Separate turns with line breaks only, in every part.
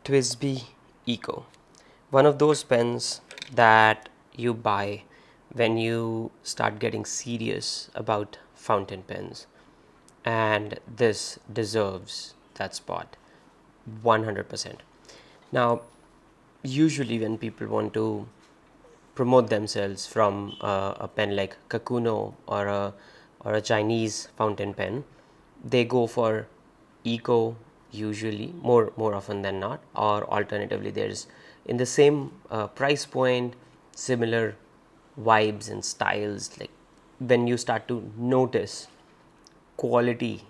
TWSBI Eco, one of those pens that you buy when you start getting serious about fountain pens, and this deserves that spot 100%. Now, usually when people want to promote themselves from a pen like Kakuno or a Chinese fountain pen, they go for eco usually more often than not, or alternatively there's in the same price point similar vibes and styles. Like when you start to notice quality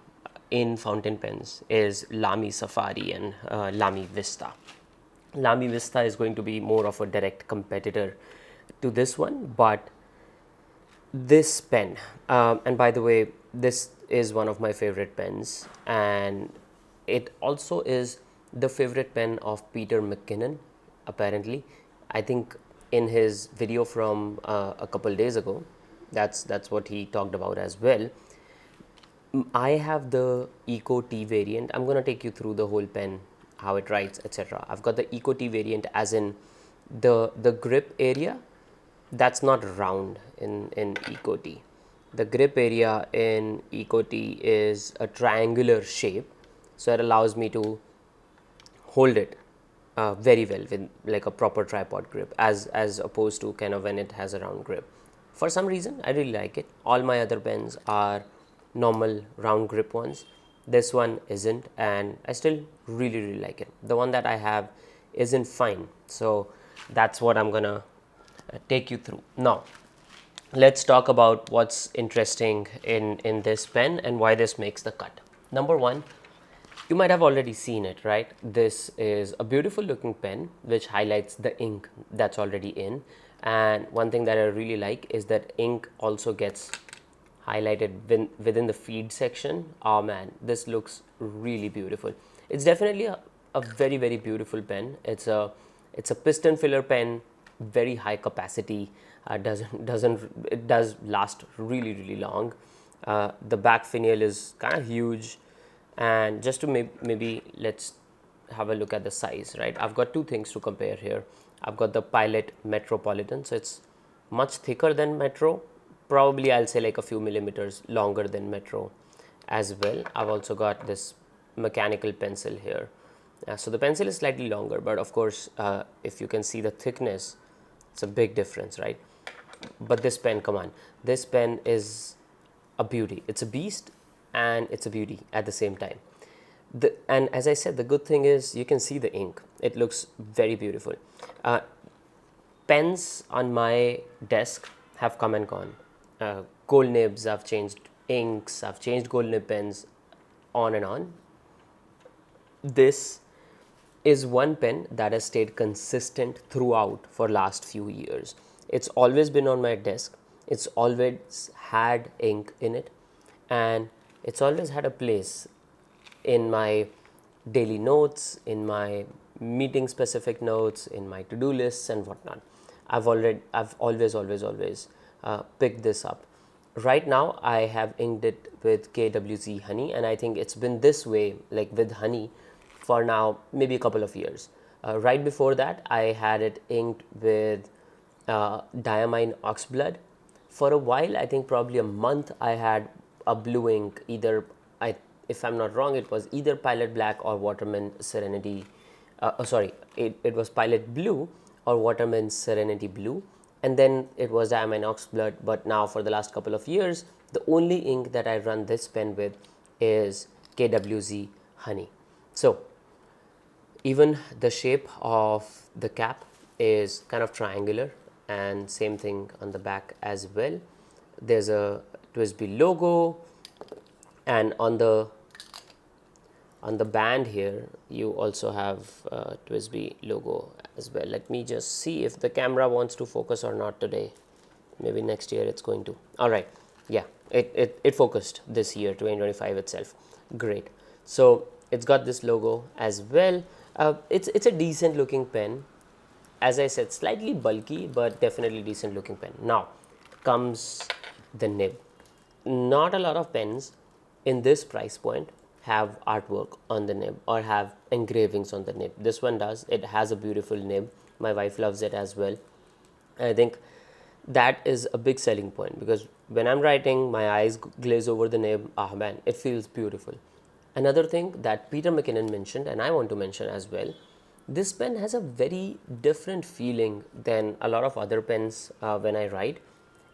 in fountain pens is Lamy Safari and Lamy Vista. Lamy Vista is going to be more of a direct competitor to this one, but this pen, and by the way, this is one of my favorite pens, and it also is the favorite pen of Peter McKinnon, apparently. I think in his video from a couple days ago, that's what he talked about as well. I have the Eco-T variant. I'm going to take you through the whole pen, how it writes, etc. I've got the Eco-T variant, as in the grip area that's not round in Eco-T. The grip area in Eco-T is a triangular shape, so it allows me to hold it very well with like a proper tripod grip, as opposed to kind of when it has a round grip. For some reason, I really like it. All my other pens are normal round grip ones. This one isn't, and I still really like it. The one that I have isn't fine, so that's what I'm gonna take you through now. Let's talk about what's interesting in this pen and why this makes the cut. Number one, you might have already seen it, right? This is a beautiful looking pen which highlights the ink that's already in. And one thing that I really like is that ink also gets highlighted within the feed section. Oh man, this looks really beautiful. It's definitely a very beautiful pen. It's a piston filler pen, very high capacity. It does last really long. The back finial is kind of huge, and just to maybe let's have a look at the size, right? I've got two things to compare here. I've got the Pilot Metropolitan, so it's much thicker than Metro, probably I'll say like a few millimeters longer than Metro as well. I've also got this mechanical pencil here. So the pencil is slightly longer, but of course if you can see the thickness, it's a big difference, right? But this pen, come on, this pen is a beauty. It's a beast and it's a beauty at the same time. And as I said, the good thing is you can see the ink. It looks very beautiful. Pens on my desk have come and gone. Gold nibs, I've changed inks, I've changed gold nib pens, on and on. This is one pen that has stayed consistent throughout for last few years. It's always been on my desk. It's always had ink in it, and it's always had a place in my daily notes, in my meeting specific notes, in my to-do lists and whatnot. I've always picked this up. Right now I have inked it with KWZ Honey, and I think it's been this way, like with Honey, for now maybe a couple of years. Right before that I had it inked with Diamine Oxblood. For a while, I think probably a month, I had a blue ink, if I'm not wrong, it was either Pilot Black or Waterman Serenity. It was Pilot Blue or Waterman Serenity Blue, and then it was Diamine Oxblood. But now for the last couple of years, the only ink that I run this pen with is KWZ Honey. So even the shape of the cap is kind of triangular, and same thing on the back as well. There's a TWSBI logo, and on the band here you also have TWSBI logo as well. Let me just see if the camera wants to focus or not today. Maybe next year it's going to. All right, yeah, it focused this year, 2025 itself. Great. So it's got this logo as well. It's a decent looking pen. As I said, slightly bulky, but definitely decent looking pen. Now comes the nib. Not a lot of pens in this price point have artwork on the nib or have engravings on the nib. This one does. It has a beautiful nib. My wife loves it as well. I think that is a big selling point, because when I'm writing, my eyes glaze over the nib. Ah man, it feels beautiful. Another thing that Peter McKinnon mentioned, and I want to mention as well, this pen has a very different feeling than a lot of other pens when I write.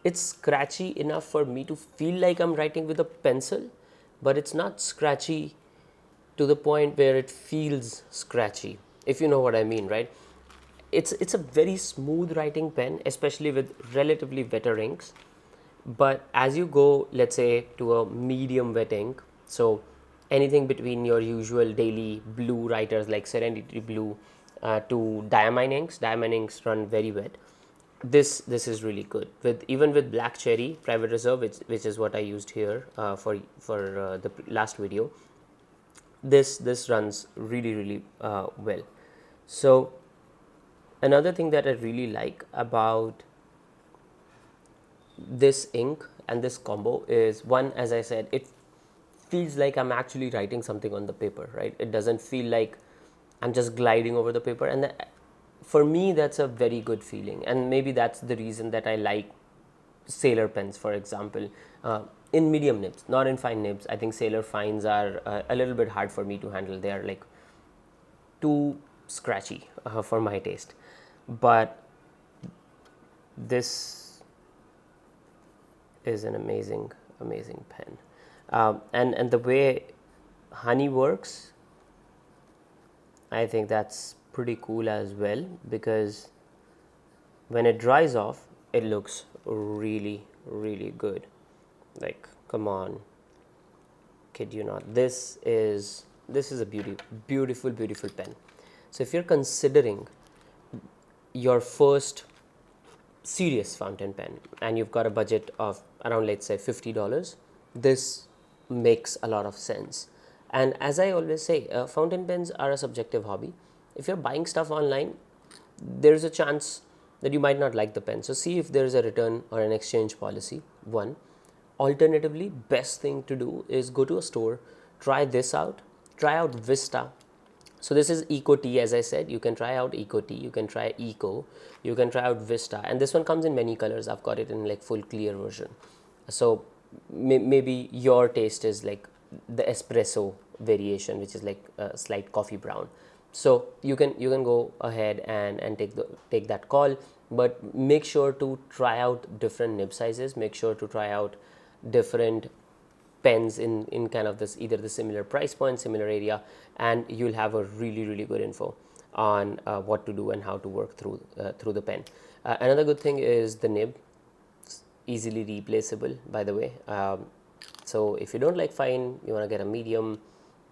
It's scratchy enough for me to feel like I'm writing with a pencil, but it's not scratchy to the point where it feels scratchy, if you know what I mean, right? It's a very smooth writing pen, especially with relatively wetter inks. But as you go, let's say, to a medium wet ink, so anything between your usual daily blue writers like Serenity Blue to diamine inks run very wet. This is really good. With even with Black Cherry Private Reserve, which is what I used here for the last video. This runs really well. So another thing that I really like about this ink and this combo is, one, as I said, it feels like I'm actually writing something on the paper, right? It doesn't feel like I'm just gliding over the paper, and for me that's a very good feeling, and maybe that's the reason that I like sailor pens, for example, in medium nibs, not in fine nibs. I think sailor fines are a little bit hard for me to handle. They are like too scratchy for my taste, but this is an amazing pen. And the way honey works, I think that's pretty cool as well, because when it dries off, it looks really good. Like, come on, kid you not. This is a beautiful pen. So if you're considering your first serious fountain pen and you've got a budget of around, let's say, $50, this makes a lot of sense. And as I always say, fountain pens are a subjective hobby. If you're buying stuff online, there's a chance that you might not like the pen. So see if there's a return or an exchange policy, one. Alternatively, best thing to do is go to a store, try this out, try out Vista. So this is Eco-T, as I said. You can try out Eco-T, you can try Eco, you can try out Vista, and this one comes in many colors. I've got it in like full clear version. So maybe your taste is like the espresso variation, which is like a slight coffee brown. So you can go ahead and take that call, but make sure to try out different nib sizes. Make sure to try out different pens in kind of this, either the similar price point, similar area, and you'll have a really good info on what to do and how to work through the pen. Another good thing is the nib, easily replaceable, by the way. So if you don't like fine, you want to get a medium,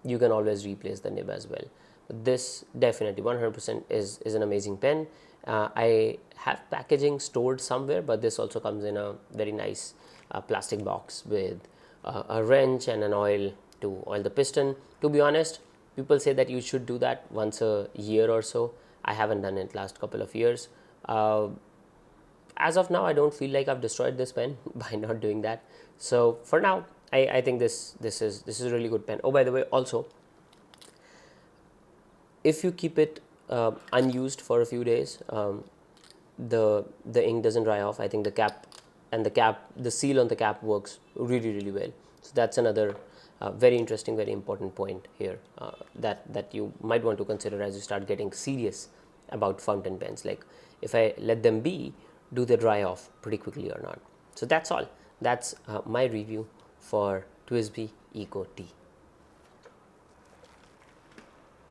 you can always replace the nib as well. But this definitely 100% is an amazing pen. I have packaging stored somewhere, but this also comes in a very nice plastic box with a wrench and an oil to oil the piston. To be honest, people say that you should do that once a year or so. I haven't done it last couple of years. As of now, I don't feel like I've destroyed this pen by not doing that. So for now, I think this is a really good pen. Oh, by the way, also, if you keep it unused for a few days, the ink doesn't dry off. I think the seal on the cap works really well. So that's another very interesting, very important point here, that you might want to consider as you start getting serious about fountain pens. Like, if I let them be, do they dry off pretty quickly or not? So that's all. That's my review for TWSBI Eco-T.